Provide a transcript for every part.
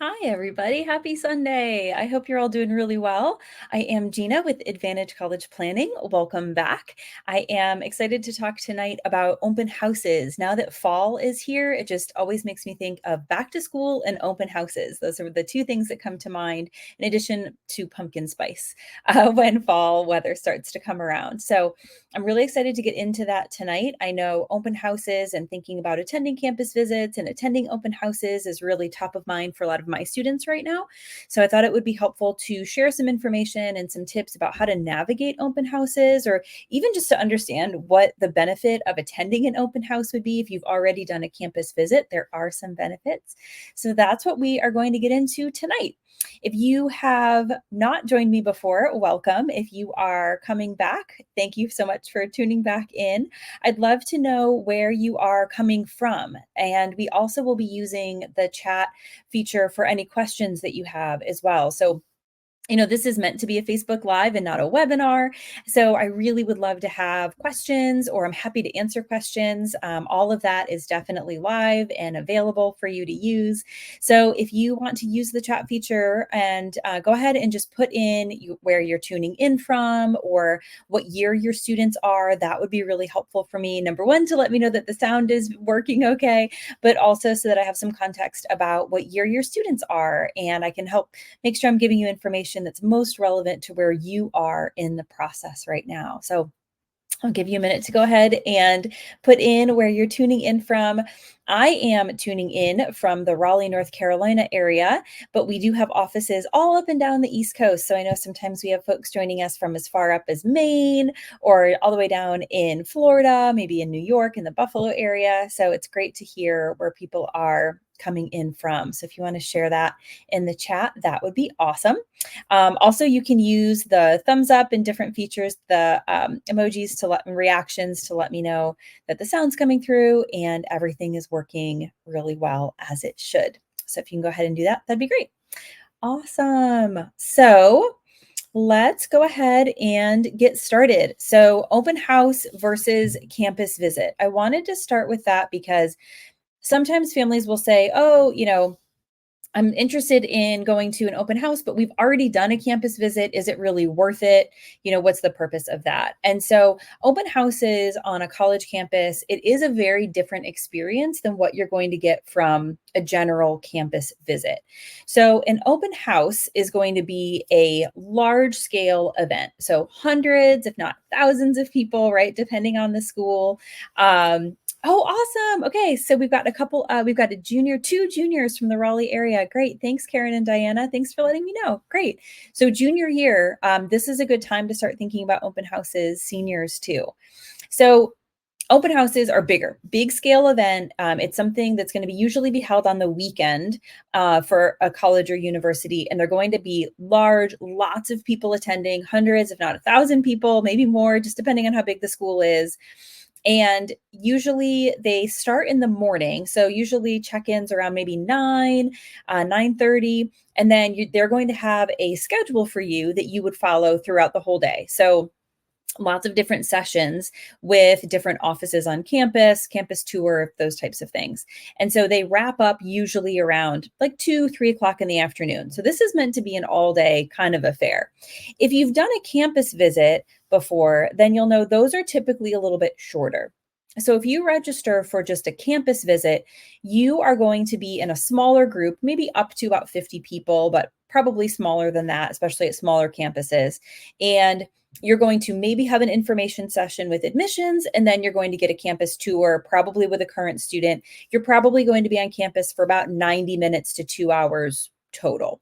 Hi, everybody. Happy Sunday. I hope you're all doing really well. I am Gina with Advantage College Planning. Welcome back. I am excited to talk tonight about open houses. Now that fall is here, it just always makes me think of back to school and open houses. Those are the two things that come to mind, in addition to pumpkin spice, when fall weather starts to come around. So I'm really excited to get into that tonight. I know open houses and thinking about attending campus visits and attending open houses is really top of mind for a lot of my students right now. So I thought it would be helpful to share some information and some tips about how to navigate open houses, or even just to understand what the benefit of attending an open house would be if you've already done a campus visit. There are some benefits. So that's what we are going to get into tonight. If you have not joined me before, welcome. If you are coming back, thank you so much for tuning back in. I'd love to know where you are coming from. And we also will be using the chat feature for any questions that you have as well. So this is meant to be a Facebook Live and not a webinar. So I really would love to have questions, or I'm happy to answer questions. All of that is definitely live and available for you to use. So if you want to use the chat feature and go ahead and just put in where you're tuning in from or what year your students are, that would be really helpful for me. Number one, to let me know that the sound is working okay, but also so that I have some context about what year your students are, and I can help make sure I'm giving you information that's most relevant to where you are in the process right now. So I'll give you a minute to go ahead and put in where you're tuning in from. I am tuning in from the Raleigh, North Carolina area, but we do have offices all up and down the East Coast. So I know sometimes we have folks joining us from as far up as Maine or all the way down in Florida, maybe in New York in the Buffalo area. So it's great to hear where people are coming in from. So if you want to share that in the chat, that would be awesome. Also, you can use the thumbs up and different features, the emojis to let reactions to let me know that the sound's coming through and everything is working really well as it should. So if you can go ahead and do that, that'd be great. Awesome. So let's go ahead and get started. So open house versus campus visit. I wanted to start with that because sometimes families will say, oh, I'm interested in going to an open house, but we've already done a campus visit. Is it really worth it? What's the purpose of that? And so, open houses on a college campus, it is a very different experience than what you're going to get from a general campus visit. So, an open house is going to be a large scale event. So, hundreds, if not thousands of people, right? Depending on the school. Oh, awesome. Okay, so we've got two juniors from the Raleigh area. Great. Thanks, Karen and Diana. Thanks for letting me know. Great. So junior year, this is a good time to start thinking about open houses, seniors too. So open houses are big scale event. It's something that's going to usually be held on the weekend for a college or university, and they're going to be large, lots of people attending, hundreds, if not 1,000 people, maybe more, just depending on how big the school is. And usually they start in the morning. So usually check-ins around maybe 9:30. And then they're going to have a schedule for you that you would follow throughout the whole day. So lots of different sessions with different offices on campus tour, those types of things. And so they wrap up usually around like 2, 3 o'clock in the afternoon. So this is meant to be an all day kind of affair. If you've done a campus visit before, then you'll know those are typically a little bit shorter. So if you register for just a campus visit, you are going to be in a smaller group, maybe up to about 50 people, but probably smaller than that, especially at smaller campuses. And you're going to maybe have an information session with admissions, and then you're going to get a campus tour, probably with a current student. You're probably going to be on campus for about 90 minutes to 2 hours total.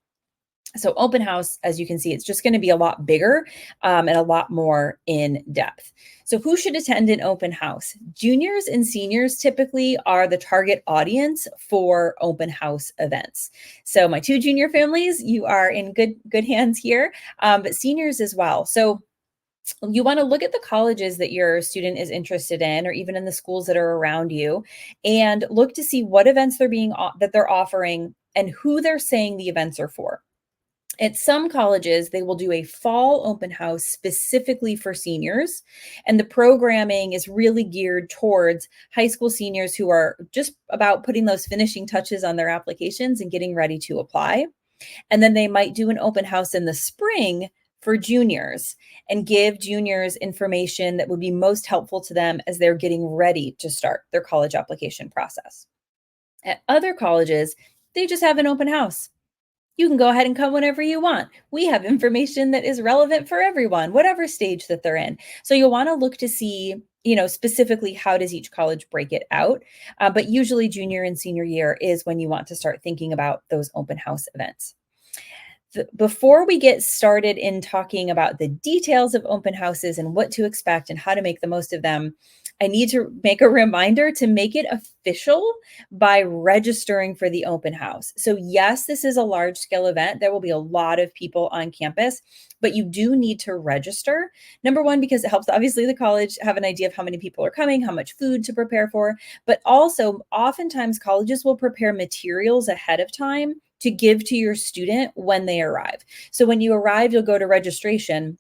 So open house, as you can see, it's just going to be a lot bigger and a lot more in depth. So who should attend an open house? Juniors and seniors typically are the target audience for open house events. So my two junior families, you are in good hands here, but seniors as well. So you want to look at the colleges that your student is interested in, or even in the schools that are around you, and look to see what events they're offering and who they're saying the events are for. At some colleges, they will do a fall open house specifically for seniors. And the programming is really geared towards high school seniors who are just about putting those finishing touches on their applications and getting ready to apply. And then they might do an open house in the spring for juniors and give juniors information that would be most helpful to them as they're getting ready to start their college application process. At other colleges, they just have an open house. You can go ahead and come whenever you want. We have information that is relevant for everyone, whatever stage that they're in. So you'll want to look to see, specifically how does each college break it out. But usually junior and senior year is when you want to start thinking about those open house events. Before we get started in talking about the details of open houses and what to expect and how to make the most of them, I need to make a reminder to make it official by registering for the open house. So, yes, this is a large scale event. There will be a lot of people on campus, but you do need to register. Number one, because it helps obviously the college have an idea of how many people are coming, how much food to prepare for, but also oftentimes colleges will prepare materials ahead of time to give to your student when they arrive. So when you arrive, you'll go to registration.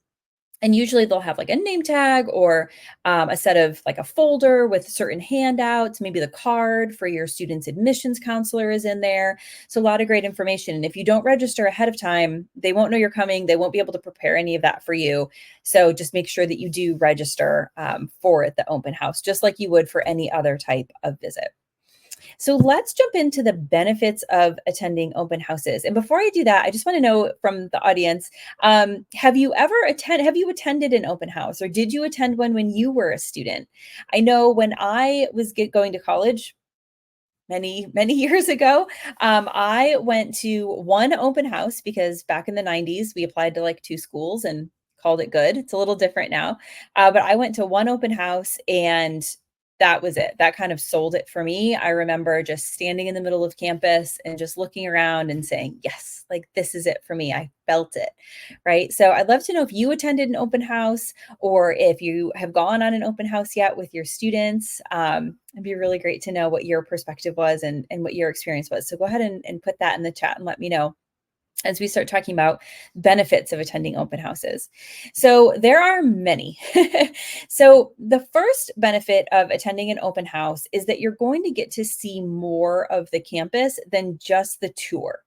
And usually they'll have like a name tag or a set of like a folder with certain handouts. Maybe the card for your student's admissions counselor is in there. So a lot of great information. And if you don't register ahead of time, they won't know you're coming. They won't be able to prepare any of that for you. So just make sure that you do register for the open house, just like you would for any other type of visit. So let's jump into the benefits of attending open houses. And before I do that, I just want to know from the audience, have you attended an open house, or did you attend one when you were a student? I know when I was going to college, many years ago, I went to one open house because back in the 90s we applied to like two schools and called it good. It's a little different now, but I went to one open house and that was it. That kind of sold it for me. I remember just standing in the middle of campus and just looking around and saying, yes, like this is it for me. I felt it. Right. So I'd love to know if you attended an open house or if you have gone on an open house yet with your students. It'd be really great to know what your perspective was and what your experience was. So go ahead and put that in the chat and let me know as we start talking about benefits of attending open houses. So there are many. So the first benefit of attending an open house is that you're going to get to see more of the campus than just the tour.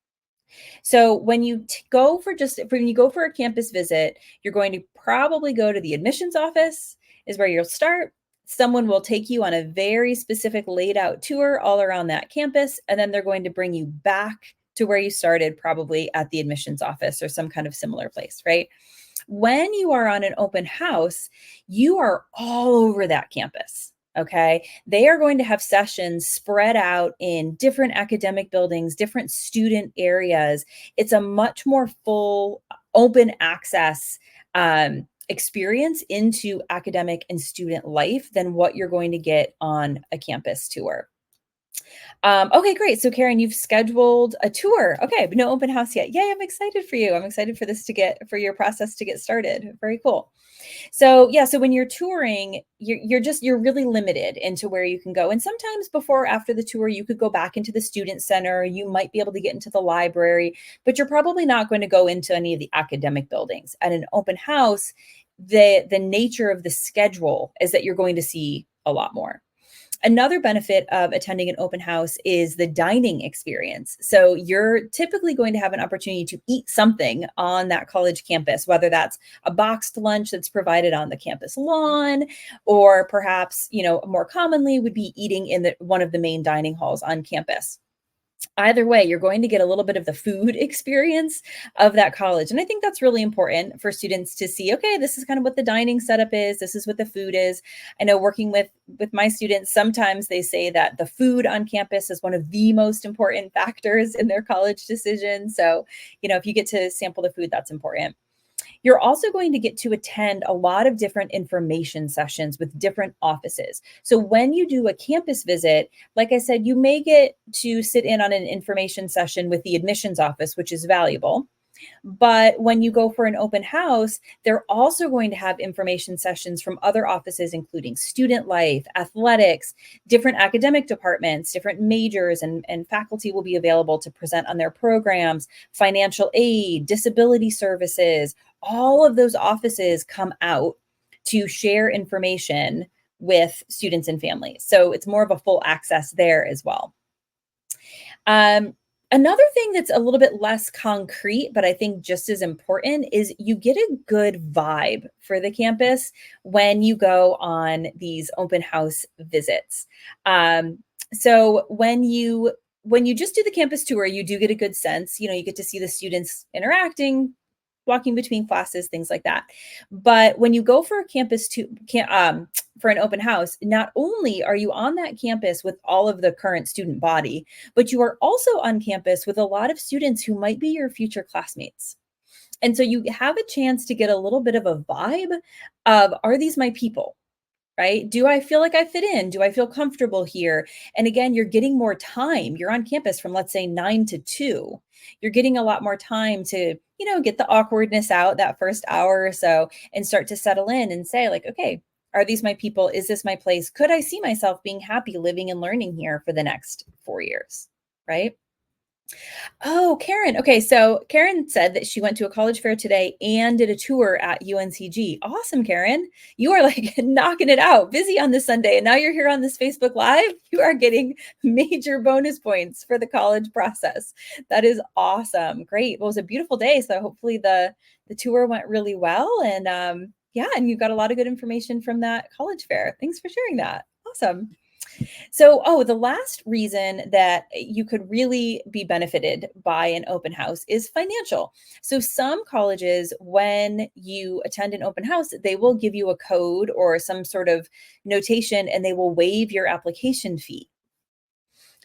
So when you when you go for a campus visit, you're going to probably go to the admissions office is where you'll start. Someone will take you on a very specific laid out tour all around that campus, and then they're going to bring you back to where you started, probably at the admissions office or some kind of similar place, right? When you are on an open house, you are all over that campus. Okay. They are going to have sessions spread out in different academic buildings, different student areas. It's a much more full, open access experience into academic and student life than what you're going to get on a campus tour. Okay, great. So Karen, you've scheduled a tour. Okay, but no open house yet. Yay, I'm excited for you. I'm excited for for your process to get started. Very cool. So yeah, so when you're touring, you're really limited into where you can go. And sometimes before or after the tour, you could go back into the student center. You might be able to get into the library, but you're probably not going to go into any of the academic buildings. At an open house, the nature of the schedule is that you're going to see a lot more. Another benefit of attending an open house is the dining experience. So you're typically going to have an opportunity to eat something on that college campus, whether that's a boxed lunch that's provided on the campus lawn, or perhaps, more commonly would be eating in one of the main dining halls on campus. Either way, you're going to get a little bit of the food experience of that college. And I think that's really important for students to see, okay, this is kind of what the dining setup is. This is what the food is. I know working with my students, sometimes they say that the food on campus is one of the most important factors in their college decision. So, if you get to sample the food, that's important. You're also going to get to attend a lot of different information sessions with different offices. So when you do a campus visit, like I said, you may get to sit in on an information session with the admissions office, which is valuable. But when you go for an open house, they're also going to have information sessions from other offices, including student life, athletics, different academic departments, different majors, and faculty will be available to present on their programs, financial aid, disability services. All of those offices come out to share information with students and families. So it's more of a full access there as well. Um, Another thing that's a little bit less concrete, but I think just as important, is you get a good vibe for the campus when you go on these open house visits. So when you just do the campus tour, you do get a good sense. You get to see the students interacting, walking between classes, things like that. But when you go for a for an open house, not only are you on that campus with all of the current student body, but you are also on campus with a lot of students who might be your future classmates. And so you have a chance to get a little bit of a vibe of, are these my people? Right? Do I feel like I fit in? Do I feel comfortable here? And again, you're getting more time. You're on campus from, let's say, 9 to 2. You're getting a lot more time to, get the awkwardness out that first hour or so and start to settle in and say, like, okay, are these my people? Is this my place? Could I see myself being happy living and learning here for the next 4 years? Right? Oh, Karen. Okay, so Karen said that she went to a college fair today and did a tour at UNCG. Awesome, Karen. You are like knocking it out, busy on this Sunday, and now you're here on this Facebook Live. You are getting major bonus points for the college process. That is awesome. Great. Well, it was a beautiful day, so hopefully the tour went really well, and yeah, and you got a lot of good information from that college fair. Thanks for sharing that. Awesome. So, the last reason that you could really be benefited by an open house is financial. So, some colleges, when you attend an open house, they will give you a code or some sort of notation and they will waive your application fee.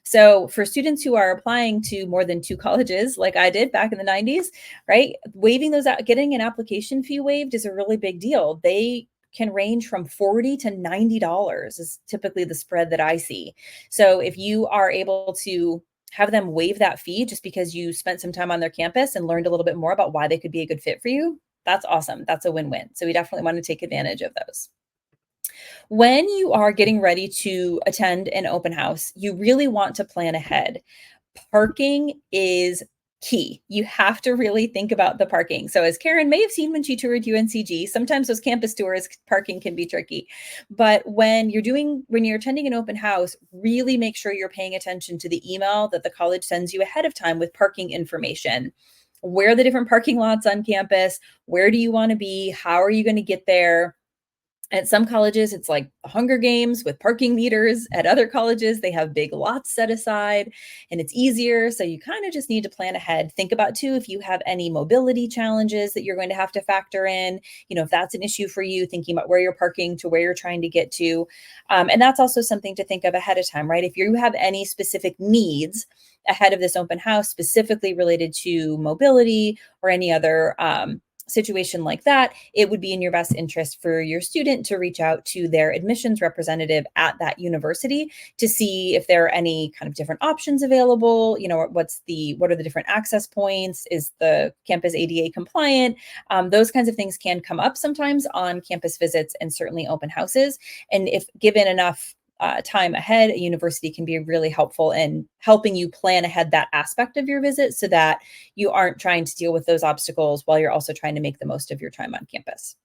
So, for students who are applying to more than two colleges, like I did back in the 90s, right? Waiving those out, getting an application fee waived is a really big deal. They can range from $40 to $90 is typically the spread that I see. So, if you are able to have them waive that fee just because you spent some time on their campus and learned a little bit more about why they could be a good fit for you, that's awesome. That's a win-win. So, we definitely want to take advantage of those. When you are getting ready to attend an open house, you really want to plan ahead. Parking is key. You have to really think about the parking. So, as Karen may have seen when she toured UNCG, sometimes those campus tours, parking can be tricky. But when you're attending an open house, really make sure you're paying attention to the email that the college sends you ahead of time with parking information. Where are the different parking lots on campus? Where do you want to be? How are you going to get there? At some colleges, it's like Hunger Games with parking meters. At other colleges, they have big lots set aside and it's easier. So you kind of just need to plan ahead. Think about too, if you have any mobility challenges that you're going to have to factor in, if that's an issue for you, thinking about where you're parking to where you're trying to get to. And that's also something to think of ahead of time, right? If you have any specific needs ahead of this open house, specifically related to mobility or any other situation like that, it would be in your best interest for your student to reach out to their admissions representative at that university to see if there are any kind of different options available. What are the different access points? Is the campus ADA compliant? Those kinds of things can come up sometimes on campus visits and certainly open houses. And if given enough time ahead, a university can be really helpful in helping you plan ahead that aspect of your visit so that you aren't trying to deal with those obstacles while you're also trying to make the most of your time on campus.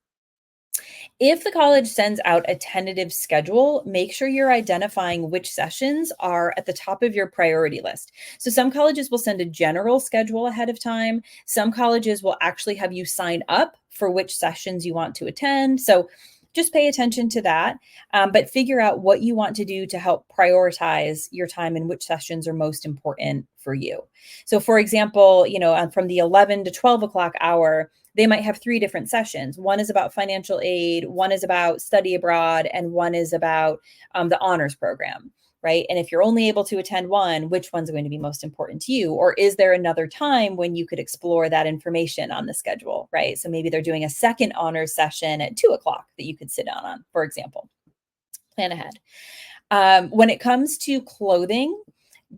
If the college sends out a tentative schedule, make sure you're identifying which sessions are at the top of your priority list. So some colleges will send a general schedule ahead of time. Some colleges will actually have you sign up for which sessions you want to attend. So just pay attention to that, but figure out what you want to do to help prioritize your time and which sessions are most important for you. So, for example, from the 11 to 12 o'clock hour, they might have 3 different sessions. One is about financial aid, one is about study abroad, and one is about the honors program. Right. And if you're only able to attend one, which one's going to be most important to you? Or is there another time when you could explore that information on the schedule? Right. So maybe they're doing a second honors session at 2 o'clock that you could sit down on, for example. Plan ahead. When it comes to clothing,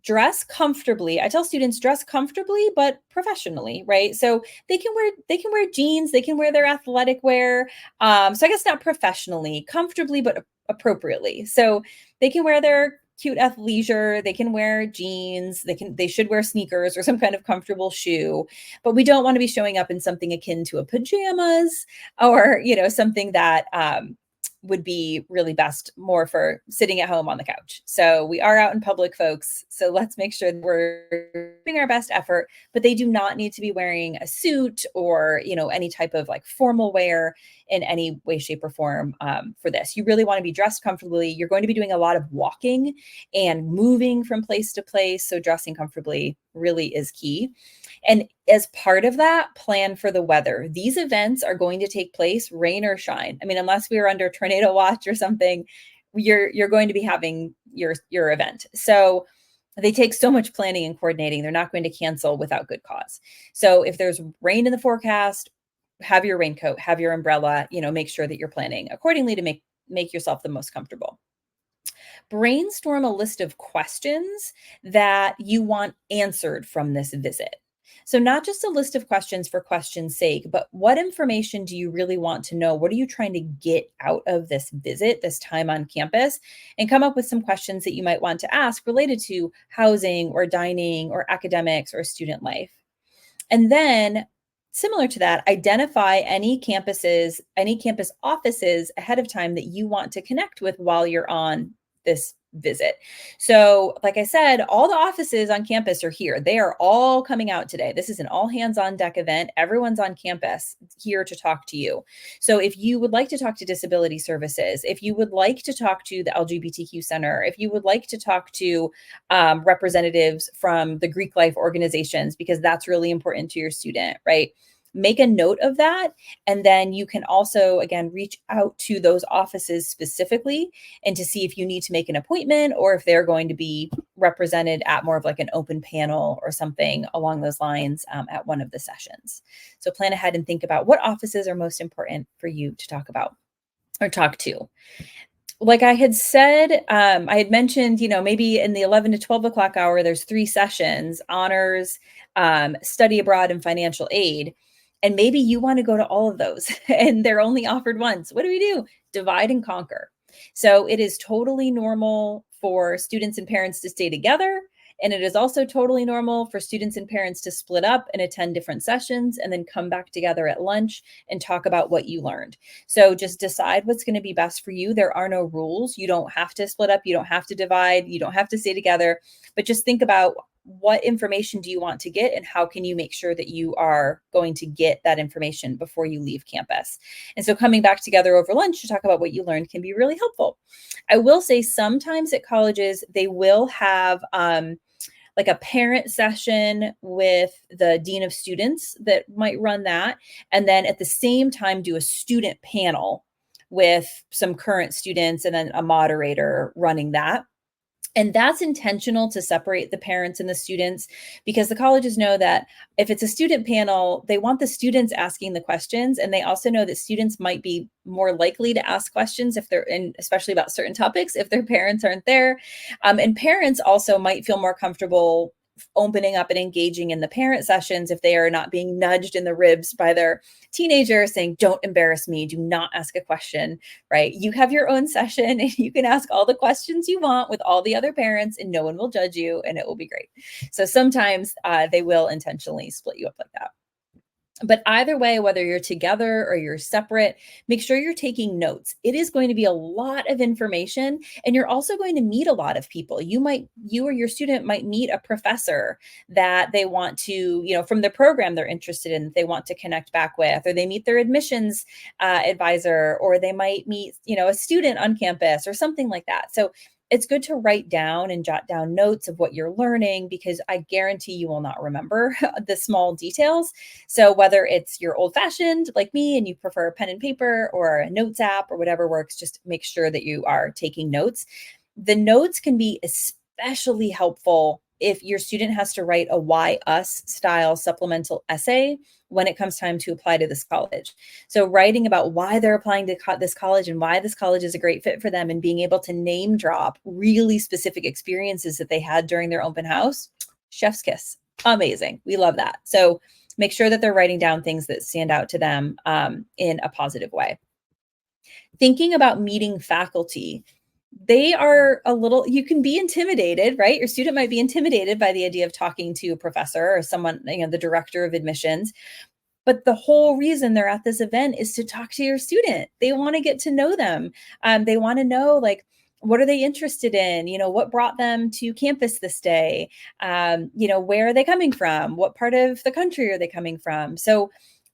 dress comfortably. I tell students dress comfortably but professionally, right? So they can wear jeans, they can wear their athletic wear. So I guess not professionally, comfortably but appropriately. So they can wear their cute athleisure, they can wear jeans, they should wear sneakers or some kind of comfortable shoe, but we don't want to be showing up in something akin to a pajamas or, something that would be really best more for sitting at home on the couch. So we are out in public, folks. So let's make sure that we're doing our best effort, but they do not need to be wearing a suit or, any type of like formal wear in any way, shape, or form for this. You really want to be dressed comfortably. You're going to be doing a lot of walking and moving from place to place. So dressing comfortably really is key. And as part of that, plan for the weather. These events are going to take place rain or shine. I mean, unless we are under tornado watch or something, you're going to be having your event. So they take so much planning and coordinating. They're not going to cancel without good cause. So if there's rain in the forecast, have your raincoat, have your umbrella, make sure that you're planning accordingly to make yourself the most comfortable. Brainstorm a list of questions that you want answered from this visit. So, not just a list of questions for question's sake, but what information do you really want to know? What are you trying to get out of this visit, this time on campus? And come up with some questions that you might want to ask related to housing or dining or academics or student life. And then, similar to that, identify any campus offices ahead of time that you want to connect with while you're on this visit. So, like I said, all the offices on campus are here. They are all coming out today. This is an all hands on deck event. Everyone's on campus here to talk to you. So, if you would like to talk to disability services, if you would like to talk to the LGBTQ Center, if you would like to talk to representatives from the Greek life organizations, because that's really important to your student, right? Make a note of that. And then you can also, again, reach out to those offices specifically and to see if you need to make an appointment or if they're going to be represented at more of like an open panel or something along those lines at one of the sessions. So plan ahead and think about what offices are most important for you to talk about or talk to. Like I had said, I had mentioned, maybe in the 11 to 12 o'clock hour, there's 3 sessions: honors, study abroad, and financial aid. And maybe you want to go to all of those and they're only offered once. What do we do? Divide and conquer. So it is totally normal for students and parents to stay together. And it is also totally normal for students and parents to split up and attend different sessions and then come back together at lunch and talk about what you learned. So just decide what's going to be best for you. There are no rules. You don't have to split up. You don't have to divide. You don't have to stay together. But just think about what information do you want to get and how can you make sure that you are going to get that information before you leave campus. And so coming back together over lunch to talk about what you learned can be really helpful. I will say sometimes at colleges, they will have like a parent session with the dean of students that might run that. And then at the same time, do a student panel with some current students and then a moderator running that. And that's intentional to separate the parents and the students because the colleges know that if it's a student panel, they want the students asking the questions. And they also know that students might be more likely to ask questions if they're in, especially about certain topics, if their parents aren't there. And parents also might feel more comfortable opening up and engaging in the parent sessions if they are not being nudged in the ribs by their teenager saying, don't embarrass me, do not ask a question, right? You have your own session and you can ask all the questions you want with all the other parents and no one will judge you and it will be great. So sometimes they will intentionally split you up like that. But either way, whether you're together or you're separate, make sure you're taking notes. It is going to be a lot of information, and you're also going to meet a lot of people. You or your student might meet a professor that they want to, from the program they're interested in, they want to connect back with, or they meet their admissions advisor, or they might meet, a student on campus or something like that. So it's good to write down and jot down notes of what you're learning because I guarantee you will not remember the small details. So whether it's you're old fashioned like me and you prefer pen and paper or a notes app or whatever works, just make sure that you are taking notes. The notes can be especially helpful if your student has to write a why us style supplemental essay when it comes time to apply to this college. So writing about why they're applying to this college and why this college is a great fit for them, and being able to name drop really specific experiences that they had during their open house, chef's kiss. Amazing. We love that. So make sure that they're writing down things that stand out to them in a positive way. Thinking about meeting faculty, they are a little, you can be intimidated, right? Your student might be intimidated by the idea of talking to a professor or someone, the director of admissions. But the whole reason they're at this event is to talk to your student. They want to get to know them. They want to know, like, what are they interested in? What brought them to campus this day? Where are they coming from? What part of the country are they coming from? So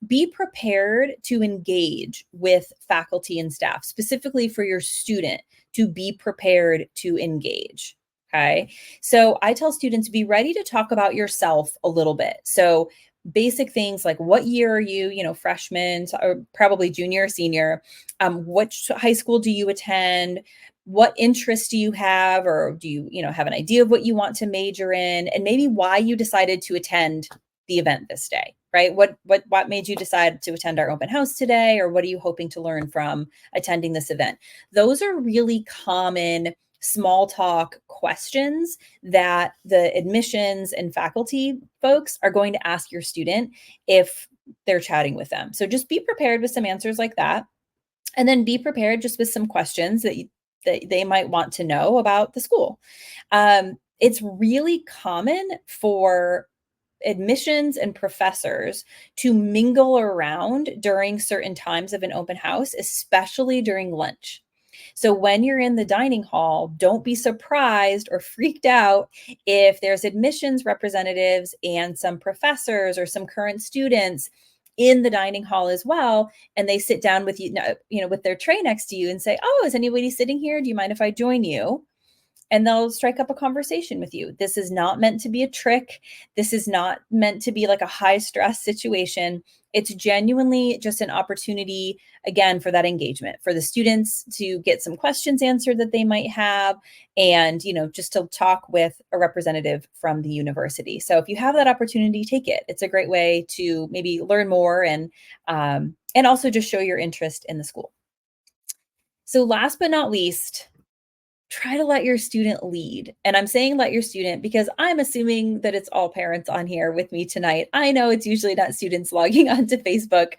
be prepared to engage with faculty and staff, specifically for your student to be prepared to engage. Okay. So I tell students, be ready to talk about yourself a little bit. So basic things like, what year are you, freshman or probably junior or senior? Which high school do you attend? What interests do you have? Or do you, have an idea of what you want to major in? And maybe why you decided to attend the event this day, right? What made you decide to attend our open house today? Or what are you hoping to learn from attending this event? Those are really common small talk questions that the admissions and faculty folks are going to ask your student if they're chatting with them. So just be prepared with some answers like that. And then be prepared just with some questions that they might want to know about the school. It's really common for admissions and professors to mingle around during certain times of an open house, especially during lunch. So when you're in the dining hall, don't be surprised or freaked out if there's admissions representatives and some professors or some current students in the dining hall as well, and they sit down with you, with their tray next to you and say, "Oh, is anybody sitting here? Do you mind if I join you?" And they'll strike up a conversation with you. This is not meant to be a trick. This is not meant to be like a high stress situation. It's genuinely just an opportunity, again, for that engagement, for the students to get some questions answered that they might have, and, just to talk with a representative from the university. So if you have that opportunity, take it. It's a great way to maybe learn more and also just show your interest in the school. So last but not least, try to let your student lead. And I'm saying let your student because I'm assuming that it's all parents on here with me tonight. I know it's usually not students logging onto Facebook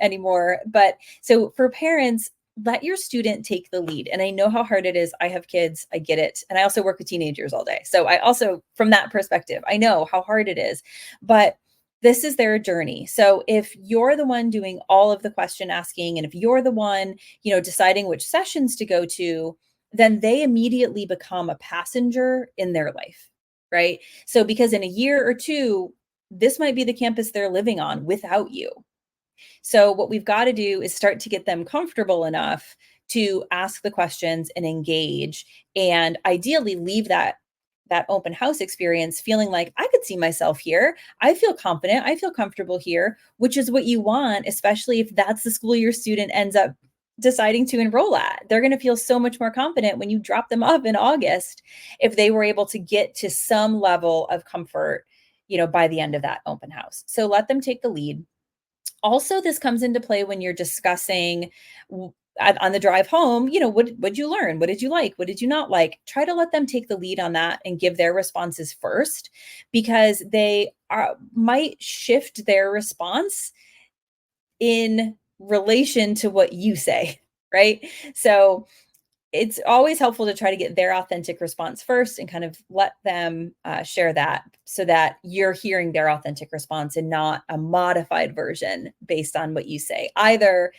anymore. But so for parents, let your student take the lead. And I know how hard it is. I have kids. I get it. And I also work with teenagers all day. So I also, from that perspective, I know how hard it is. But this is their journey. So if you're the one doing all of the question asking, and if you're the one, deciding which sessions to go to, then they immediately become a passenger in their life, right? So because in a year or two, this might be the campus they're living on without you. So what we've got to do is start to get them comfortable enough to ask the questions and engage, and ideally leave that open house experience feeling like, I could see myself here. I feel confident. I feel comfortable here, which is what you want, especially if that's the school your student ends up deciding to enroll at. They're going to feel so much more confident when you drop them off in August if they were able to get to some level of comfort, by the end of that open house. So let them take the lead. Also, this comes into play when you're discussing on the drive home, what did you learn? What did you like? What did you not like? Try to let them take the lead on that and give their responses first, because they might shift their response in relation to what you say, right? So it's always helpful to try to get their authentic response first and kind of let them share that, so that you're hearing their authentic response and not a modified version based on what you say. Either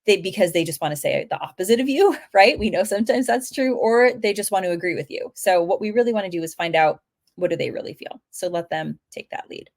because they just want to say the opposite of you, right? We know sometimes that's true, or they just want to agree with you. So what we really want to do is find out, what do they really feel? So let them take that lead.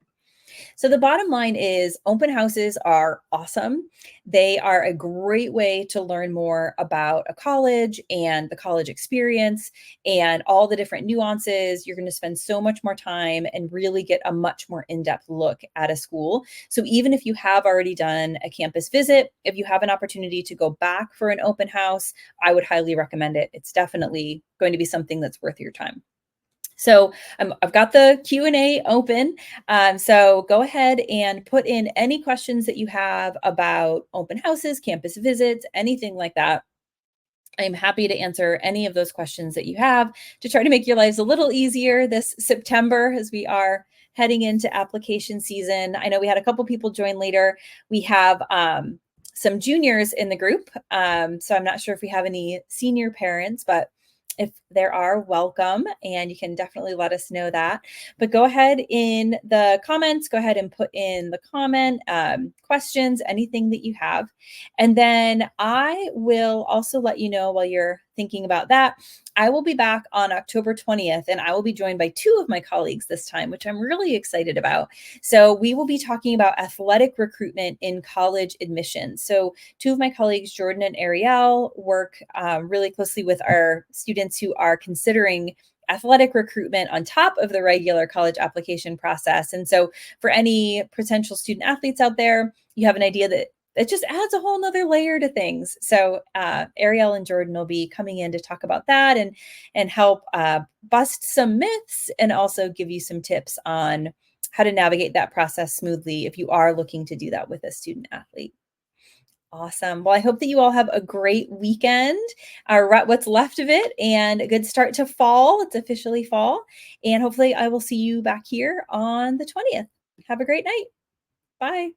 So the bottom line is, open houses are awesome. They are a great way to learn more about a college and the college experience and all the different nuances. You're going to spend so much more time and really get a much more in-depth look at a school. So even if you have already done a campus visit, if you have an opportunity to go back for an open house, I would highly recommend it. It's definitely going to be something that's worth your time. So I've got the Q&A open. So go ahead and put in any questions that you have about open houses, campus visits, anything like that. I'm happy to answer any of those questions that you have to try to make your lives a little easier this September as we are heading into application season. I know we had a couple people join later. We have some juniors in the group. So I'm not sure if we have any senior parents, but if there are, welcome, and you can definitely let us know that. But go ahead in the comments, go ahead and put in the comment, questions, anything that you have. And then I will also let you know while you're thinking about that, I will be back on October 20th and I will be joined by two of my colleagues this time, which I'm really excited about. So we will be talking about athletic recruitment in college admissions. So two of my colleagues, Jordan and Ariel, work really closely with our students who are considering athletic recruitment on top of the regular college application process. And so for any potential student athletes out there, you have an idea that it just adds a whole nother layer to things. So Ariel and Jordan will be coming in to talk about that and help bust some myths and also give you some tips on how to navigate that process smoothly if you are looking to do that with a student athlete. Awesome. Well, I hope that you all have a great weekend, or what's left of it, and a good start to fall. It's officially fall. And hopefully, I will see you back here on the 20th. Have a great night. Bye.